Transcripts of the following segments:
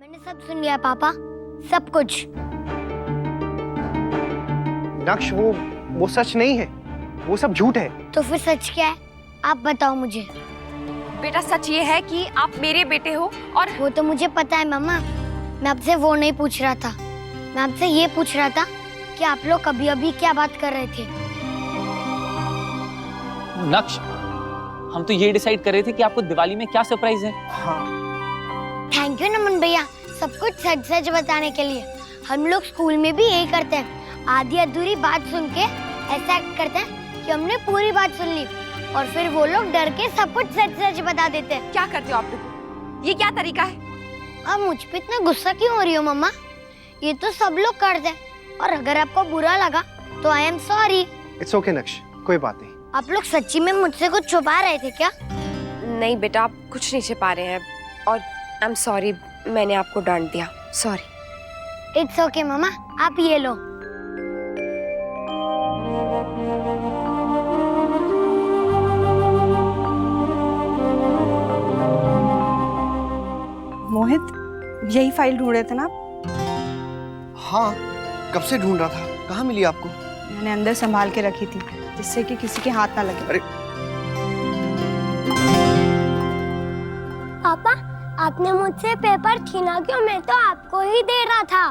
मैंने सब सुन लिया पापा, सब कुछ। नक्श, वो सच नहीं है, वो सब झूठ है। तो फिर सच क्या है? आप बताओ मुझे। बेटा सच ये है कि आप मेरे बेटे हो और वो तो मुझे पता है मम्मा, मैं आपसे वो नहीं पूछ रहा था। मैं आपसे ये पूछ रहा था कि आप लोग अभी अभी क्या बात कर रहे थे। नक्श, हम तो ये डिसाइड कर रहे थे कि आपको दिवाली में क्या सरप्राइज है। हाँ। थैंक यू नमन भैया, सब कुछ सच सच बताने के लिए। हम लोग स्कूल में भी यही करते हैं, आधी अधूरी बात सुन के ऐसा एक्ट करते हैं कि हमने पूरी बात सुन ली और फिर वो लोग डर के सब कुछ सच सच बता देते हैं। क्या करते हो आप लोग? ये क्या तरीका है? अब मुझ पे इतना गुस्सा क्यों हो रही हो मम्मा? ये तो सब लोग करते हैं और अगर आपको बुरा लगा तो I am sorry. It's okay नक्श, कोई बात नहीं। आप लोग सच्ची में मुझसे कुछ छुपा रहे थे क्या? नहीं बेटा, आप कुछ नहीं छिपा रहे हैं और आई एम सॉरी, मैंने आपको डांट दिया, सॉरी। इट्स ओके मम्मा, आप ये लो। मोहित, यही फाइल ढूंढ रहे थे ना आप? हाँ, कब से ढूंढ रहा था। कहाँ मिली आपको? मैंने अंदर संभाल के रखी थी जिससे कि किसी के हाथ ना लगे। अरे पापा, आपने मुझसे पेपर छीना क्यों? मैं तो आपको ही दे रहा था।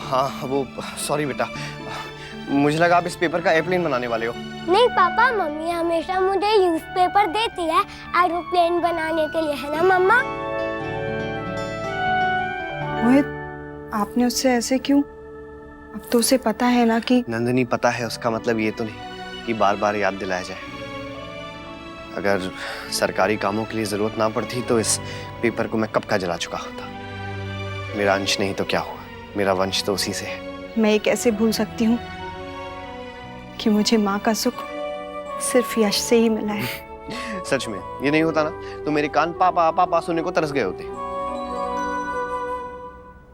हाँ, वो सॉरी बेटा, मुझे लगा आप इस पेपर का एयरप्लेन बनाने वाले हो। नहीं पापा, मम्मी हमेशा मुझे यूज पेपर देती है एरोप्लेन बनाने के लिए, है ना मम्मा? मोहित, आपने उससे ऐसे क्यों? अब तो उसे पता है ना कि नंदिनी, पता है उसका मतलब ये तो नहीं कि बार बार याद दिलाया जाए। अगर सरकारी कामों के लिए जरूरत ना पड़ती तो इस पेपर को मैं कब का जला चुका होता। मेरा अंश नहीं तो क्या हुआ, मेरा वंश तो उसी से है। मैं ये कैसे भूल सकती हूँ कि मुझे माँ का सुख सिर्फ यश से ही मिला है। सच में ये नहीं होता ना तो मेरे कान पापा पापा सुनने को तरस गए होते।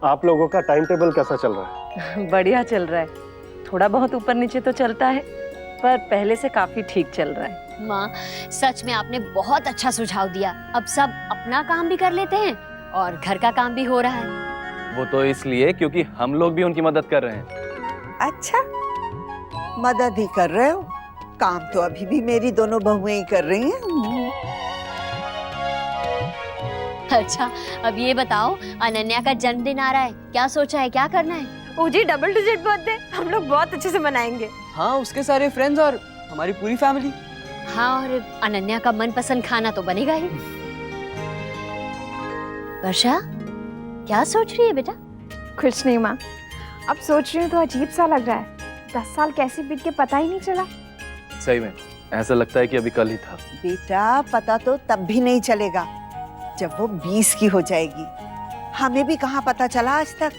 आप लोगों का टाइम टेबल कैसा चल रहा है? बढ़िया चल रहा है, थोड़ा बहुत ऊपर नीचे तो चलता है पर पहले से काफी ठीक चल रहा है। माँ, सच में आपने बहुत अच्छा सुझाव दिया। अब सब अपना काम भी कर लेते हैं और घर का काम भी हो रहा है। वो तो इसलिए क्योंकि हम लोग भी उनकी मदद कर रहे हैं। अच्छा, मदद ही कर रहे हो? काम तो अभी भी मेरी दोनों बहुएं ही कर रही हैं। अच्छा, अब ये बताओ, अनन्या का जन्मदिन आ रहा है, क्या सोचा है, क्या करना है? ओ जी, डबल डिजिट बर्थडे हम लोग बहुत अच्छे से मनाएंगे। हाँ, उसके सारे फ्रेंड्स और हमारी पूरी फैमिली। हाँ, और अनन्या का मनपसंद खाना तो बनेगा ही। वर्षा, क्या सोच रही है बेटा? कुछ नहीं माँ, अब सोच रही हूँ तो अजीब सा लग रहा है। 10 साल कैसे बीत के पता ही नहीं चला। सही में ऐसा लगता है कि अभी कल ही था। बेटा, पता तो तब भी नहीं चलेगा जब वो 20 की हो जाएगी। हमें भी कहाँ पता चला आज तक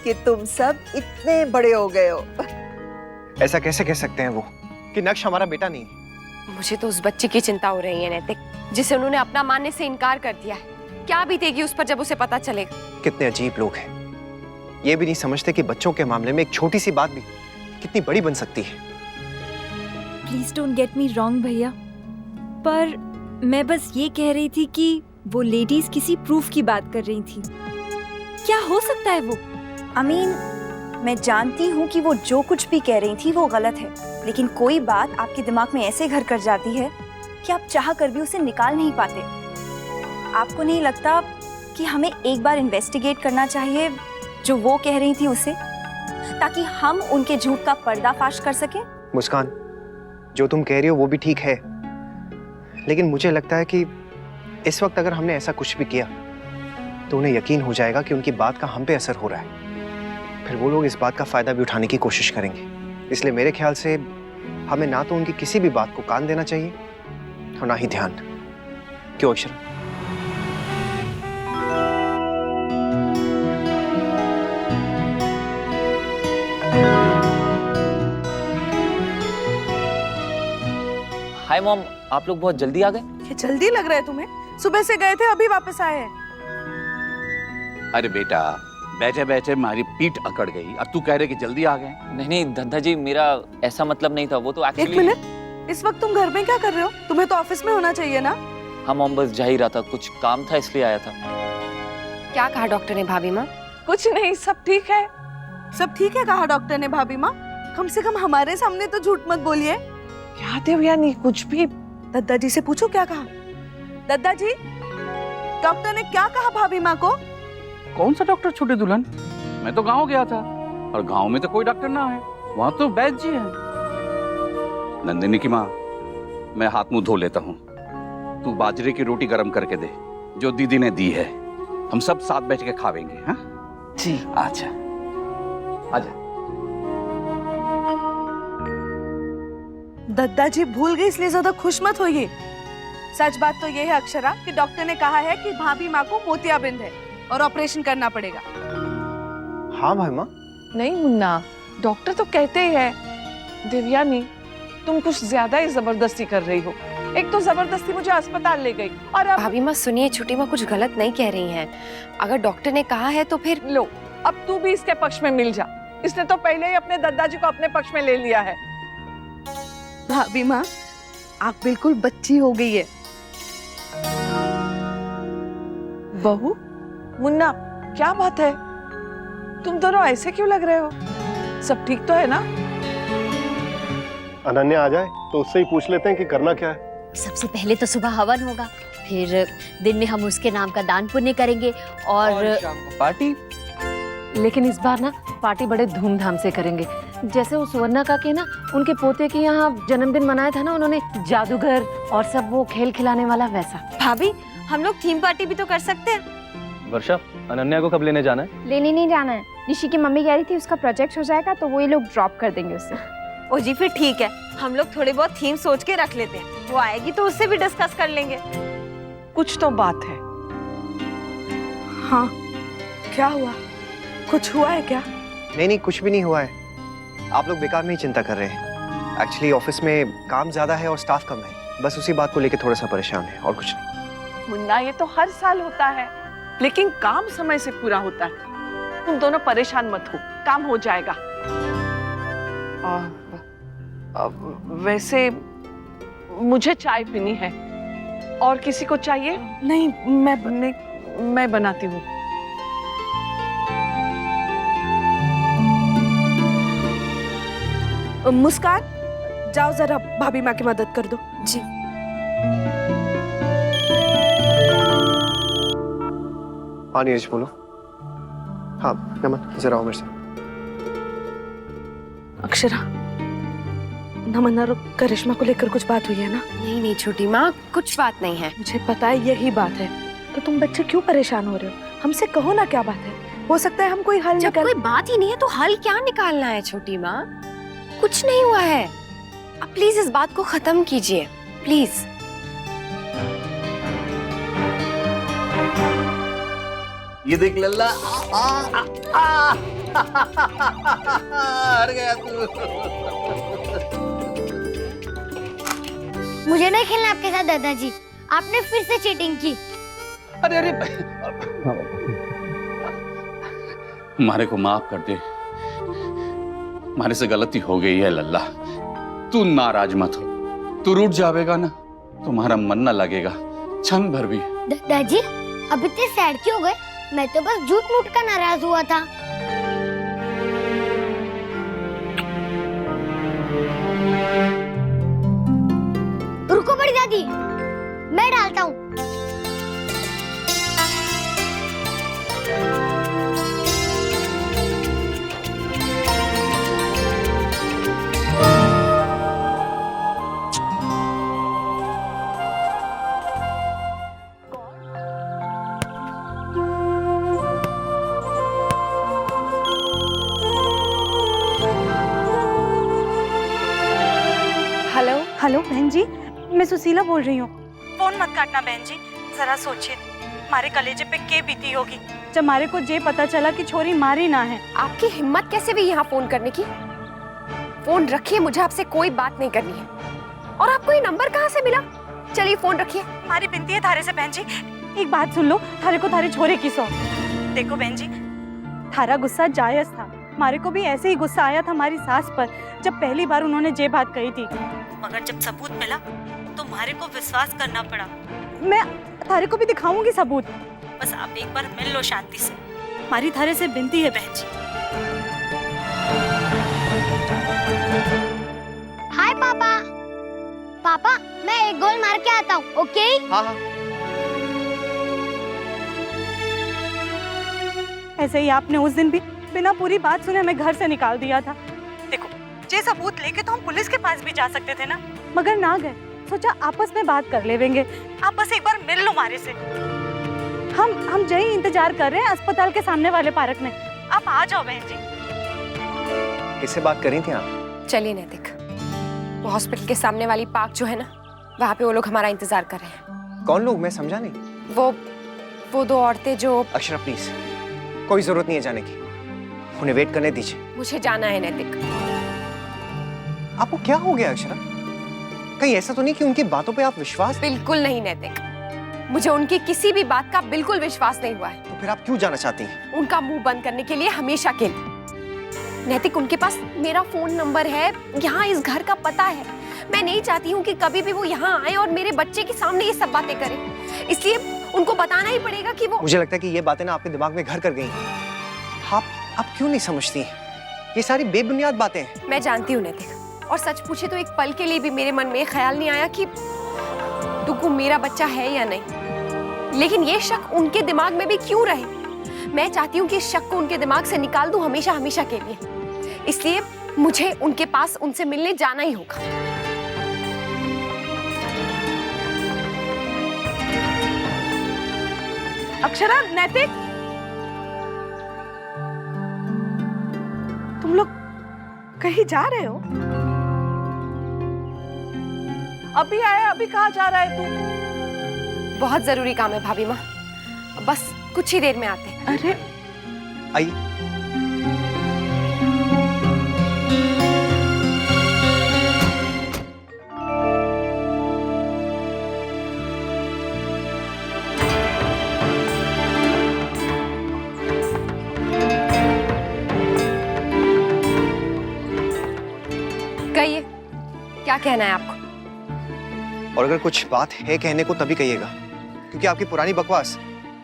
कि तुम सब इतने बड़े हो गए हो। ऐसा कैसे कह सकते हैं वो कि नक्श हमारा बेटा नहीं है? मुझे तो उस बच्चे की चिंता हो रही है नैतिक, जिसे उन्होंने अपना मानने से इनकार कर दिया है। क्या बीतेगी उस पर जब उसे पता चलेगा। कितने अजीब लोग हैं, ये भी नहीं समझते कि बच्चों के मामले में एक छोटी सी बात भी कितनी बड़ी बन सकती है। Please don't get me wrong भैया, पर मैं बस ये कह रही थी कि वो लेडीज किसी प्रूफ की बात कर रही थी। क्या हो सकता है वो? मैं जानती हूँ कि वो जो कुछ भी कह रही थी वो गलत है, लेकिन कोई बात आपके दिमाग में ऐसे घर कर जाती है कि आप चाह कर भी उसे निकाल नहीं पाते। आपको नहीं लगता कि हमें एक बार इन्वेस्टिगेट करना चाहिए जो वो कह रही थी उसे, ताकि हम उनके झूठ का पर्दाफाश कर सके? मुस्कान, जो तुम कह रही हो वो भी ठीक है, लेकिन मुझे लगता है कि इस वक्त अगर हमने ऐसा कुछ भी किया तो उन्हें यकीन हो जाएगा कि उनकी बात का हम पे असर हो रहा है। फिर वो लोग इस बात का फायदा भी उठाने की कोशिश करेंगे। इसलिए मेरे ख्याल से हमें ना तो उनकी किसी भी बात को कान देना चाहिए और ना ही ध्यान। क्यों अक्षरा? हाय मॉम, आप लोग बहुत जल्दी आ गए। ये जल्दी लग रहा है तुम्हें? सुबह से गए थे, अभी वापस आए हैं। अरे बेटा, बैठे बैठे हमारी पीठ अकड़ गई, अब तू कह रहे कि जल्दी आ गए। नहीं नहीं धंधा जी, मेरा ऐसा मतलब नहीं था, वो तो एक एक्चुअली। मिनट, इस वक्त तुम घर में क्या कर रहे हो? तुम्हें तो ऑफिस में होना चाहिए ना। हाँ मॉम, बस जा ही रहा था, कुछ काम था इसलिए आया था। क्या कहा डॉक्टर ने भाभी माँ? कुछ नहीं, सब ठीक है। सब ठीक है कहा डॉक्टर ने भाभी माँ। कम से कम हमारे सामने तो झूठ मत बोलिए। क्या देवयानी, कुछ भी। दद्दा जी से पूछो क्या कहा। दद्दा जी, डॉक्टर ने क्या कहा भाभी माँ को? कौन सा डॉक्टर छोटे दुल्हन? मैं तो गांव गया था और गांव में तो कोई डॉक्टर ना है, वहां तो वैद्य जी हैं। नंदिनी की माँ, मैं हाथ मुंह धो लेता हूँ। तू बाजरे की रोटी गरम करके दे जो दीदी ने दी है, हम सब साथ बैठ के खावेंगे। हाँ जी। अच्छा आजा। दद्दा जी भूल गई इसलिए ज्यादा खुश मत होइए। सच बात तो ये है अक्षरा कि डॉक्टर ने कहा है कि भाभी माँ को मोतियाबिंद है और ऑपरेशन करना पड़ेगा। हाँ भाई माँ। नहीं मुन्ना, डॉक्टर तो कहते ही है। देवयानी, तुम कुछ ज्यादा ही जबरदस्ती कर रही हो। एक तो जबरदस्ती मुझे अस्पताल ले गई और अब भाभी माँ सुनिए, छोटी माँ कुछ गलत नहीं कह रही हैं। अगर डॉक्टर ने कहा है तो फिर लो, अब तू भी इसके पक्ष में मिल जा। इसने तो पहले ही अपने दादाजी को अपने पक्ष में ले लिया है। भाभी माँ, आप बिल्कुल बच्ची हो गई है। बहू, मुन्ना, क्या बात है? तुम दोनों ऐसे क्यों लग रहे हो? सब ठीक तो है ना? अनन्या आ जाए तो उससे ही पूछ लेते हैं कि करना क्या है। सबसे पहले तो सुबह हवन होगा, फिर दिन में हम उसके नाम का दान पुण्य करेंगे और शाम को पार्टी। लेकिन इस बार ना पार्टी बड़े धूमधाम से करेंगे। जैसे वो सुवर्णा का के ना उनके पोते के यहाँ जन्मदिन मनाया था ना उन्होंने, जादूगर और सब वो खेल खिलाने वाला, वैसा। भाभी, हम लोग थीम पार्टी भी तो कर सकते हैं। वर्षा, अनन्या को कब लेने जाना है? लेने नहीं जाना है, निशी की मम्मी कह रही थी उसका प्रोजेक्ट हो जाएगा तो वो ये लोग ड्रॉप कर देंगे उसे। ओ जी, फिर ठीक है, हम लोग थोड़े बहुत थीम सोच के रख लेते हैं। वो आएगी तो उससे भी डिस्कस कर लेंगे। कुछ तो बात है। हाँ, क्या हुआ? कुछ हुआ है क्या? नहीं, कुछ भी नहीं हुआ है। आप लोग बेकार में ही चिंता कर रहे हैं। एक्चुअली ऑफिस में काम ज्यादा है और स्टाफ कम है, बस उसी बात को लेकर थोड़ा सा परेशान है और कुछ नहीं। मुन्ना, ये तो हर साल होता है, लेकिन काम समय से पूरा होता है। तुम दोनों परेशान मत हो, काम हो जाएगा। वैसे मुझे चाय पीनी है, और किसी को चाहिए? नहीं, मैं बनाती हूँ। मुस्कान, जाओ जरा भाभी माँ की मदद कर दो। जी। हाँ नीरज बोलो। हाँ नमन, जरा आओ मेरे से। अक्षरा, नमन और करिश्मा को लेकर कुछ बात हुई है ना? नहीं छोटी माँ, कुछ बात नहीं है। मुझे पता है यही बात है, तो तुम बच्चे क्यों परेशान हो रहे हो? हमसे कहो ना क्या बात है, हो सकता है हम कोई हल जब कोई बात ही नहीं है तो हल क्या निकालना है छोटी माँ? कुछ नहीं हुआ है, अब प्लीज इस बात को खत्म कीजिए, प्लीज। ये देख लल्ला, हार गया तू। मुझे नहीं खेलना आपके साथ दादाजी, आपने फिर से चीटिंग की। अरे मारे को माफ कर दे, मारे से गलती हो गई है लल्ला। तू नाराज मत हो, तू रूठ जाएगा ना, तुम्हारा मन ना लगेगा क्षण भर भी। दादाजी अब इतने सैड क्यों हो गए? मैं तो बस झूठ मूठ का नाराज हुआ था। रुको बड़ी दादी, मैं डालता हूँ। हेलो बहन जी, मैं सुशीला बोल रही हूँ। फोन मत काटना बहन जी, जरा सोचिए, हमारे कलेजे पे के बीती होगी जब हमारे को ये पता चला कि छोरी मारी ना है। आपकी हिम्मत कैसे भी यहाँ फोन करने की? फोन रखिए, मुझे आपसे कोई बात नहीं करनी है। और आपको ये नंबर कहाँ से मिला? चलिए फोन रखिए। हमारी बिनती है थारे से बहन जी, एक बात सुन लो, थारे को थारे छोरे की सौ। देखो बहन जी, थारा गुस्सा जायज था, हमारे को भी ऐसे ही गुस्सा आया था हमारी सास पर जब पहली बार उन्होंने ये बात कही थी, मगर जब सबूत मिला तो हमारे को विश्वास करना पड़ा। मैं थारे को भी दिखाऊंगी सबूत, बस आप एक बार मिल लो शांति से। हमारी थारे से विनती है बहन जी। हाय पापा। पापा मैं एक गोल मार के आता हूँ, ओके? हाँ हाँ। ऐसे ही आपने उस दिन भी बिना पूरी बात सुने हमें घर से निकाल दिया था। देखो, ये सबूत लेके तो हम पुलिस के पास भी जा सकते थे ना, मगर ना गए। सोचा आपस में बात कर लेंगे। आप बस एक बार मिल लो हमारे से। हम जय इंतजार कर रहे हैं अस्पताल के सामने वाले पार्क में। आप आ जाओ बहन जी। किससे बात कर रही थी आप? चलिए नैतिक, वो हॉस्पिटल के सामने वाली पार्क जो है ना, वहाँ पे वो लोग हमारा इंतजार कर रहे हैं। कौन लोग? मैं समझा नहीं। वो दो औरतें जो... अक्षरा प्लीज, कोई जरूरत नहीं है जाने की, उन्हें वेट करने दीजिए। मुझे जाना है नैतिक। आपको क्या हो गया अक्षरा? कहीं ऐसा तो नहीं कि उनकी बातों पे आप विश्वास... बिल्कुल नहीं नैतिक, मुझे उनकी किसी भी बात का बिल्कुल विश्वास नहीं हुआ है। तो फिर आप क्यों जाना चाहती हैं? उनका मुंह बंद करने के लिए, हमेशा के लिए। नैतिक, उनके पास मेरा फोन नंबर है, यहाँ इस घर का पता है। मैं नहीं चाहती हूँ कि कभी भी वो यहाँ आए और मेरे बच्चे के सामने ये सब बातें करें। इसलिए उनको बताना ही पड़ेगा कि वो... मुझे लगता है कि ये बातें ना आपके दिमाग में घर कर गई हैं। आप क्यों नहीं समझती? ये सारी बेबुनियाद बातें हैं। मैं जानती हूँ नैतिक, और सच पूछे तो एक पल के लिए भी मेरे मन में ख्याल नहीं आया कि तुमको मेरा बच्चा है या नहीं। लेकिन ये शक उनके दिमाग में भी क्यों रहे? मैं चाहती हूँ कि इस शक को उनके दिमाग से निकाल दूं हमेशा हमेशा के लिए। इसलिए मुझे उनके पास उनसे मिलने जाना ही होगा। अक्षरा, नैतिक, तुम लोग कहीं जा रहे हो? अभी आया, अभी कहाँ जा रहा है तू? बहुत जरूरी काम है भाभी माँ, बस कुछ ही देर में आते हैं। अरे आइए। कहिए, क्या कहना है आपको? और अगर कुछ बात है कहने को तभी कहिएगा, क्योंकि आपकी पुरानी बकवास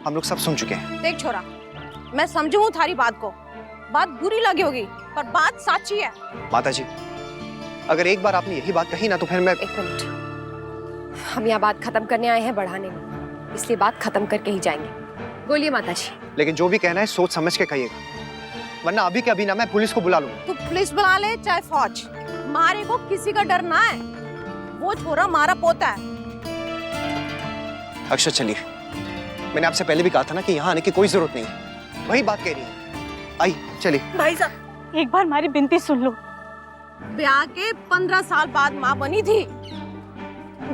हम लोग सब सुन चुके हैं। देख छोरा, मैं समझू हूँ थारी बात को, बात बुरी लगी होगी पर बात सच्ची है। माताजी, अगर एक बार आपने यही बात कही ना तो फिर मैं... एक मिनट, हम यहाँ बात खत्म करने आए हैं बढ़ाने में, इसलिए बात खत्म करके ही जाएंगे। बोलिए माताजी। लेकिन जो भी कहना है सोच समझ के कहिएगा, वरना अभी के अभी ना मैं पुलिस को बुला लूंगा। तू पुलिस बुला ले चाहे फौज, मारे को किसी का डर ना है। वो छोरा मारा पोता है। अक्षर चलिए, मैंने आपसे पहले भी कहा था ना कि यहाँ आने की कोई जरूरत नहीं है, वही बात कह रही है। आई चलिए। भाई साहब, एक बार हमारी विनती सुन लो। ब्याह के 15 साल बाद माँ बनी थी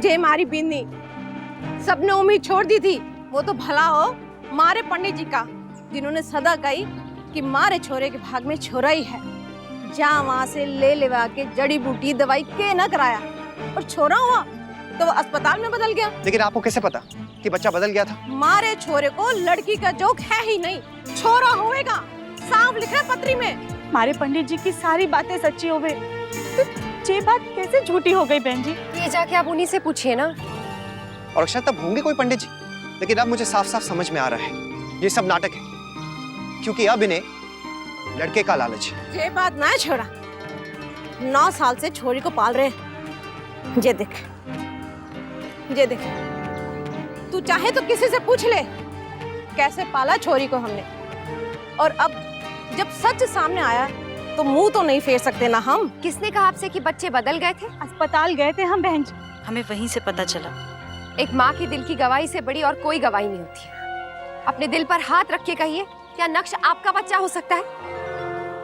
जे मारी बिन्नी, सबने उम्मीद छोड़ दी थी। वो तो भला हो मारे पंडित जी का, जिन्होंने सदा कही कि मारे छोरे के भाग में छोरा ही है। जहाँ वहाँ से ले लेवा के जड़ी बूटी दवाई के न कराया और छोरा हुआ तो वो अस्पताल में बदल गया। लेकिन आपको कैसे पता कि बच्चा बदल गया था? मारे छोरे को लड़की का जोक है ही नहीं, छोरा होएगा, साफ लिखा है पत्री में। हमारे पंडित जी की सारी बातें सच्ची हो गई, ये बात कैसे झूठी हो गई बहन जी? ये जाके आप उन्हीं से पूछिए ना। और अक्षर तब होंगे कोई पंडित जी, लेकिन अब मुझे साफ साफ समझ में आ रहा है ये सब नाटक है, क्योंकि अब इन्हें लड़के का लालच है। ये बात ना है छोरा, 9 साल से छोरी को पाल रहे। ये देख, ये देख, तू चाहे तो किसी से पूछ ले कैसे पाला छोरी को हमने। और अब जब सच सामने आया तो मुंह तो नहीं फेर सकते ना हम। किसने कहा आपसे कि बच्चे बदल गए थे? अस्पताल गए थे हम बहन जी, हमें वहीं से पता चला। एक माँ की दिल की गवाही से बड़ी और कोई गवाही नहीं होती। अपने दिल पर हाथ रख के कहिए, क्या नक्श आपका बच्चा हो सकता है?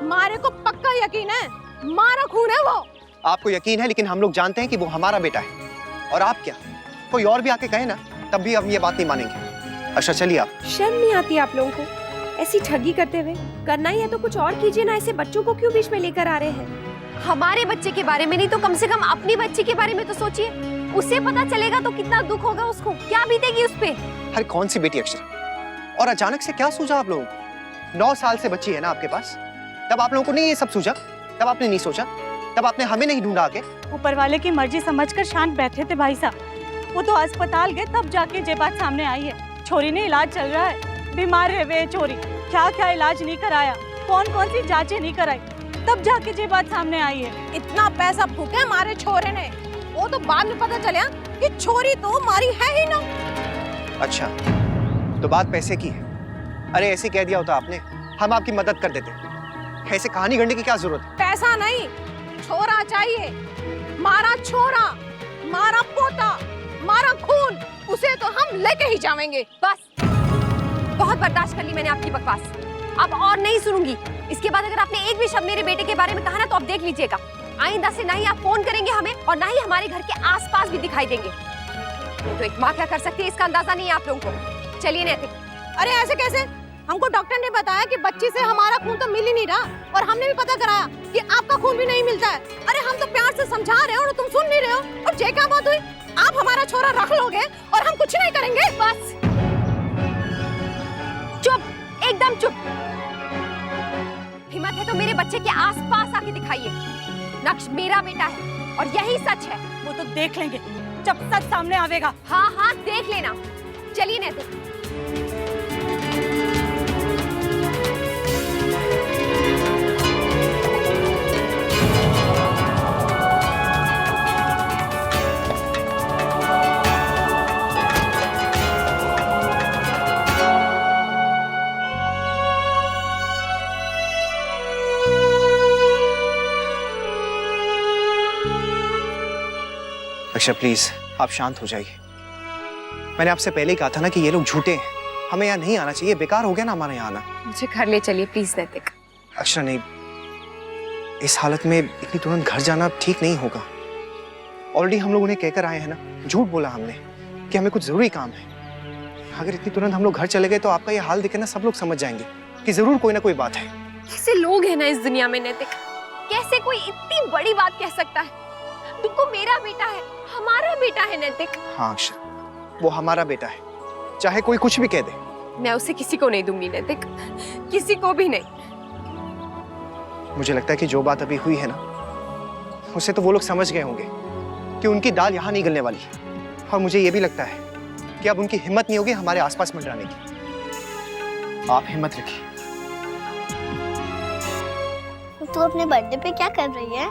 मारे को पक्का यकीन है, मारा खून है वो। आपको यकीन है, लेकिन हम लोग जानते हैं कि वो हमारा बेटा है। और आप क्या, कोई और भी आके कहे ना, तब भी हम ये बात नहीं मानेंगे। अच्छा चलिए आप। शर्म नहीं आती आप लोगों को ऐसी ठगी करते हुए? करना ही है तो कुछ और कीजिए ना, ऐसे बच्चों को क्यों बीच में लेकर आ रहे हैं? हमारे बच्चे के बारे में नहीं तो कम से कम अपनी बच्ची के बारे में तो सोचिए। उसे पता चलेगा तो कितना दुख होगा उसको, क्या बीतेगी उस पे। अरे कौन सी बेटी अक्षरा, और अचानक से क्या सूझा आप लोगों को? 9 साल से बच्ची है ना आपके पास, तब आप लोगों को नहीं ये सब सूझा? तब आपने नहीं सोचा? तब आपने हमें नहीं ढूंढा आके? ऊपर वाले की मर्जी समझकर शांत बैठे थे भाई साहब। वो तो अस्पताल गए तब जाके ये बात सामने आई है। छोरी ने इलाज चल रहा है। बीमार है वे छोरी, क्या क्या इलाज नहीं कराया, कौन कौन सी जांचें नहीं कराई, तब जाके ये बात सामने आई है। इतना पैसा फूके हमारे छोरे ने, वो तो बाद में पता चला कि छोरी तो हमारी है ही ना। अच्छा, तो बात पैसे की है। अरे ऐसे कह दिया होता आपने, हम आपकी मदद कर देते। ऐसे कहानी गढ़ने की क्या जरूरत है? पैसा नहीं, छोरा चाहिए। मारा छोरा, मारा पोता, मारा खून, उसे तो हम लेके ही जाएंगे। बस, बहुत बर्दाश्त कर ली मैंने आपकी बकवास, अब और नहीं सुनूंगी। इसके बाद अगर आपने एक भी शब्द मेरे बेटे के बारे में कहा ना, तो आप देख लीजिएगा, आइंदा से ना ही आप फोन करेंगे हमें और ना ही हमारे घर के आसपास भी दिखाई देंगे। तो एक माँ क्या कर सकती है इसका अंदाजा नहीं है आप लोगों को। चलिए नैतिक। अरे ऐसे कैसे? हमको डॉक्टर ने बताया कि बच्ची से हमारा खून तो मिल ही नहीं रहा, और हमने भी पता कराया कि आपका खून भी नहीं मिलता है। अरे हम तो प्यार से समझा रहे हो और तुम सुन नहीं रहे हो। और जे क्या बात हुई, आप हमारा छोरा रख लोगे और हम कुछ नहीं करेंगे। बस चुप, एकदम चुप। हिम्मत है तो मेरे बच्चे के आसपास आके दिखाइए। नक्श मेरा बेटा है और यही सच है। वो तो देख लेंगे जब सच सामने आवेगा। हाँ हाँ देख लेना। चलिए नैतिक। अक्षय प्लीज आप शांत हो जाइए। मैंने आपसे पहले ही कहा था ना कि ये लोग झूठे हैं, हमें यहाँ नहीं आना चाहिए। बेकार हो गया ना हमारे यहाँ आना। मुझे घर ले चलिए प्लीज नैतिक। अक्षय नहीं, इस हालत में इतनी तुरंत घर जाना ठीक नहीं होगा। ऑलरेडी हम लोग उन्हें कहकर आए हैं ना, झूठ बोला हमने कि हमें कुछ जरूरी काम है। अगर इतनी तुरंत हम लोग घर चले गए तो आपका ये हाल देखे ना सब लोग समझ जाएंगे कि जरूर कोई ना कोई बात है। कैसे लोग हैं ना इस दुनिया में नैतिक, कैसे कोई इतनी बड़ी बात कह सकता है। तुमको मेरा बेटा है, हमारा बेटा है नैतिक। हाँ अक्षय, वो हमारा बेटा है, चाहे कोई कुछ भी कह दे। मैं उसे किसी को नहीं दूंगी नैतिक, किसी को भी नहीं। मुझे लगता है कि जो बात अभी हुई है ना, उसे तो वो लोग समझ गए होंगे कि उनकी दाल यहाँ नहीं गलने वाली। और मुझे ये भी लगता है कि अब उनकी हिम्मत नहीं होगी हमारे आसपास मंडराने की। आप हिम्मत रखिए। तू अपने बर्थडे पे क्या कर रही है?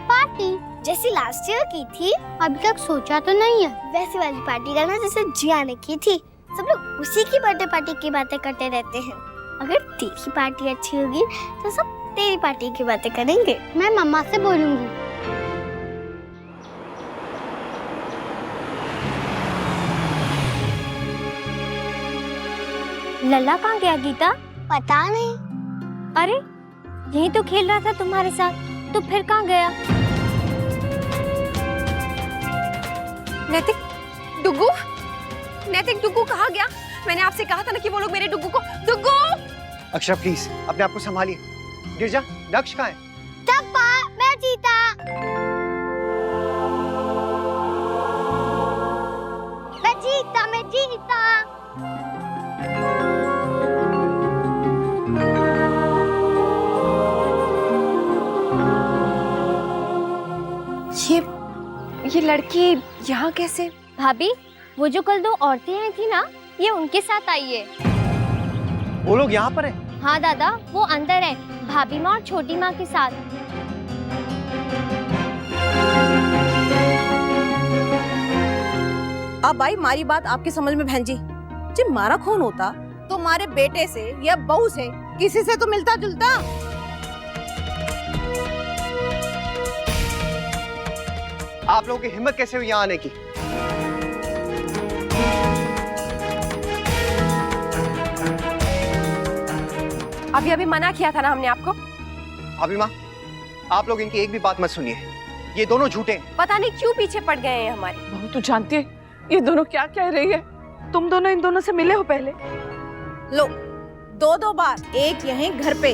पार्टी, जैसी लास्ट ईयर की थी। अभी तक सोचा तो नहीं है। वैसी वाली पार्टी करना जैसे जिया ने की थी। सब लोग उसी की बर्थडे पार्टी की बातें करते रहते हैं। अगर तेरी पार्टी अच्छी होगी तो सब तेरी पार्टी की बातें करेंगे। मैं मम्मा से बोलूंगी। लल्ला कहाँ गया गीता? पता नहीं। अरे यही तो खेल रहा था तुम्हारे साथ, तो फिर कहाँ गया? नैतिक, डुग्गू, नैतिक डुग्गू कहाँ गया? मैंने आपसे कहा था ना कि वो लोग मेरे डुग्गू को। डुग्गू! अक्षय प्लीज अपने आप को संभालिए। गिरजा, नक्श कहाँ है? पापा, मैं जीता। मैं जीता। ये लड़की यहाँ कैसे? भाभी, वो जो कल दो औरतें आई थी ना, ये उनके साथ आई है। वो लोग यहाँ पर हैं? हाँ दादा, वो अंदर है, भाभी माँ और छोटी माँ के साथ। अब आई मारी बात आपकी समझ में बहन जी। जब मारा खून होता तो हमारे बेटे से या बहू से किसी से तो मिलता जुलता। आप लोगों की हिम्मत कैसे हुई यहाँ आने की? अभी अभी मना किया था ना हमने आपको। अभी माँ, आप लोग इनकी एक भी बात मत सुनिए, ये दोनों झूठे हैं। पता नहीं क्यों पीछे पड़ गए हैं हमारे। बहू तू जानती है ये दोनों क्या कह रही है? तुम दोनों इन दोनों से मिले हो पहले? लो, दो बार, एक यहीं घर पे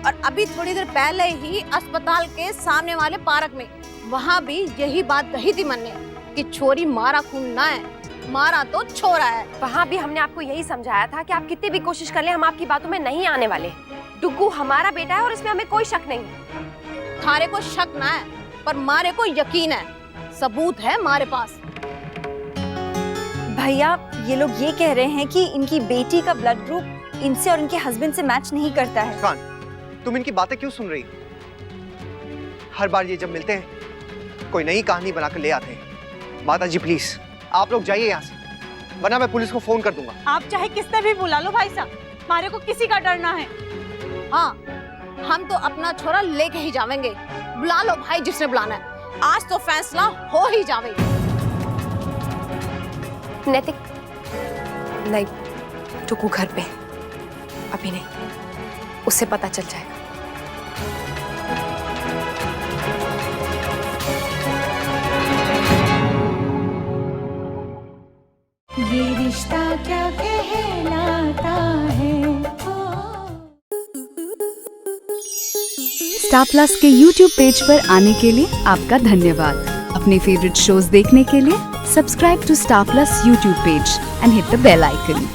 और अभी थोड़ी देर पहले ही अस्पताल के सामने वाले पार्क में, वहाँ भी यही बात कही थी मन ने कि छोरी मारा खून ना है, मारा तो छोरा है। वहाँ भी हमने आपको यही समझाया था कि आप कितनी भी कोशिश कर ले, हम आपकी बातों में नहीं आने वाले। डुग्गू हमारा बेटा है और इसमें हमें कोई शक नहीं है। थारे को शक ना है पर मारे को यकीन है, सबूत है हमारे पास। भैया ये लोग ये कह रहे हैं कि इनकी बेटी का ब्लड ग्रुप इनसे और इनके हस्बैंड से मैच नहीं करता है। मुस्कान, तुम इनकी बातें क्यों सुन रही? हर बार ये जब मिलते हैं कोई नई कहानी बनाकर ले आते हैं। माता जी प्लीज आप लोग जाइए यहाँ से, वरना मैं पुलिस को फोन कर दूंगा। आप चाहे किससे भी बुला लो भाई साहब, हमारे को किसी का डर ना है। हाँ, हम तो अपना छोरा लेके ही जावेंगे। बुला लो भाई जिसने बुलाना है, आज तो फैसला हो ही जावेगा। नैतिक नहीं, टुकू घर पे अभी नहीं, उससे पता चल जाएगा। ये रिश्ता क्या कहलाता है। स्टार प्लस के YouTube पेज पर आने के लिए आपका धन्यवाद। अपने फेवरेट शोज देखने के लिए subscribe to Star Plus YouTube page and hit the bell icon.